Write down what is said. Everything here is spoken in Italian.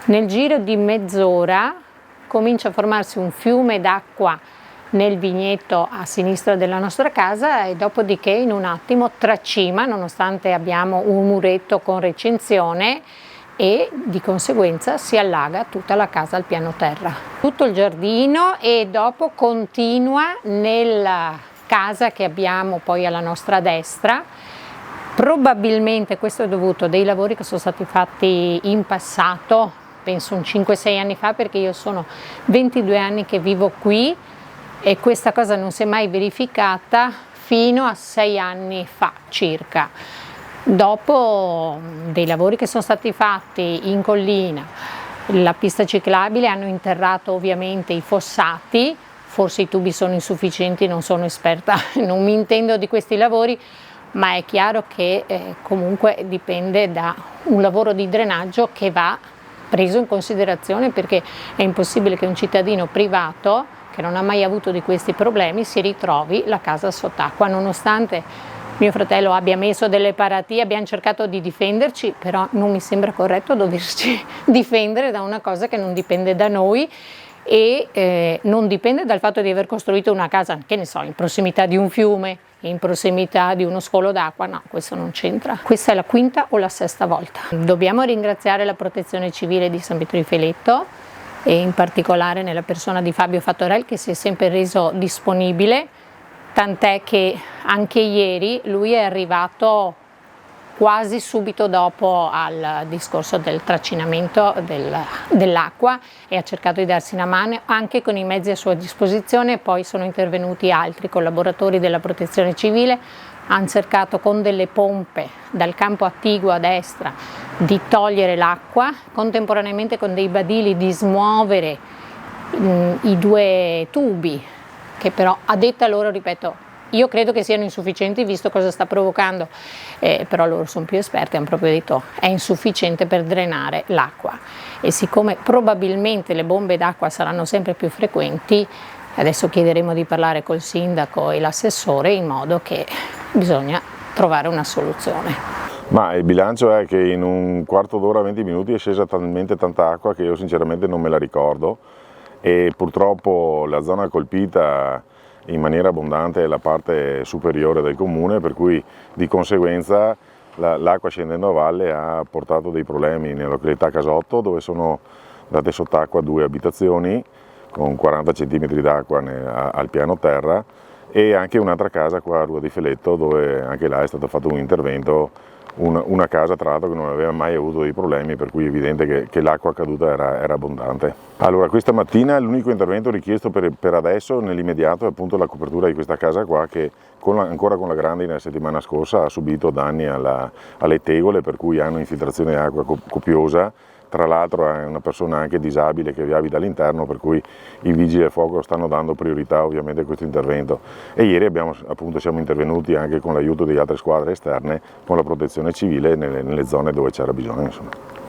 Nel giro di mezz'ora comincia a formarsi un fiume d'acqua nel vigneto a sinistra della nostra casa e dopodiché in un attimo tracima, nonostante abbiamo un muretto con recinzione, e di conseguenza si allaga tutta la casa al piano terra. Tutto il giardino e dopo continua nella casa che abbiamo poi alla nostra destra. Probabilmente questo è dovuto a dei lavori che sono stati fatti in passato, penso un 5-6 anni fa, perché io sono 22 anni che vivo qui e questa cosa non si è mai verificata fino a 6 anni fa circa. Dopo dei lavori che sono stati fatti in collina, la pista ciclabile, hanno interrato ovviamente i fossati, forse i tubi sono insufficienti, non sono esperta, non mi intendo di questi lavori, ma è chiaro che comunque dipende da un lavoro di drenaggio che va preso in considerazione, perché è impossibile che un cittadino privato che non ha mai avuto di questi problemi si ritrovi la casa sott'acqua, nonostante mio fratello abbia messo delle paratie, abbiamo cercato di difenderci, però non mi sembra corretto doverci difendere da una cosa che non dipende da noi e non dipende dal fatto di aver costruito una casa, che ne so, in prossimità di un fiume, in prossimità di uno scolo d'acqua. No, questo non c'entra. Questa è la quinta o la sesta volta. Dobbiamo ringraziare la Protezione Civile di San Pietro di Feletto e in particolare nella persona di Fabio Fattorel, che si è sempre reso disponibile, tant'è che anche ieri lui è arrivato quasi subito dopo al discorso del trascinamento dell'acqua e ha cercato di darsi una mano anche con i mezzi a sua disposizione. Poi sono intervenuti altri collaboratori della Protezione Civile, hanno cercato con delle pompe dal campo attiguo a destra di togliere l'acqua, contemporaneamente con dei badili di smuovere i 2 tubi, che però a detta loro, ripeto, io credo che siano insufficienti visto cosa sta provocando, però loro sono più esperti, hanno proprio detto è insufficiente per drenare l'acqua, e siccome probabilmente le bombe d'acqua saranno sempre più frequenti, adesso chiederemo di parlare col sindaco e l'assessore in modo che bisogna trovare una soluzione. Ma il bilancio è che in un quarto d'ora, 20 minuti è scesa talmente tanta acqua che io sinceramente non me la ricordo, e purtroppo la zona colpita in maniera abbondante è la parte superiore del comune, per cui di conseguenza l'acqua scendendo a valle ha portato dei problemi nella località Casotto, dove sono andate sott'acqua 2 abitazioni con 40 cm d'acqua al piano terra, e anche un'altra casa qua a Rua di Feletto, dove anche là è stato fatto un intervento, una casa tra l'altro che non aveva mai avuto dei problemi, per cui è evidente che l'acqua caduta era abbondante. Allora, questa mattina l'unico intervento richiesto per adesso, nell'immediato, è appunto la copertura di questa casa qua, che ancora con la grandine la settimana scorsa ha subito danni alle tegole, per cui hanno infiltrazione di acqua copiosa. Tra l'altro è una persona anche disabile che vi abita all'interno, per cui i vigili del fuoco stanno dando priorità ovviamente a questo intervento. E ieri siamo intervenuti anche con l'aiuto di altre squadre esterne, con la Protezione Civile nelle zone dove c'era bisogno, insomma.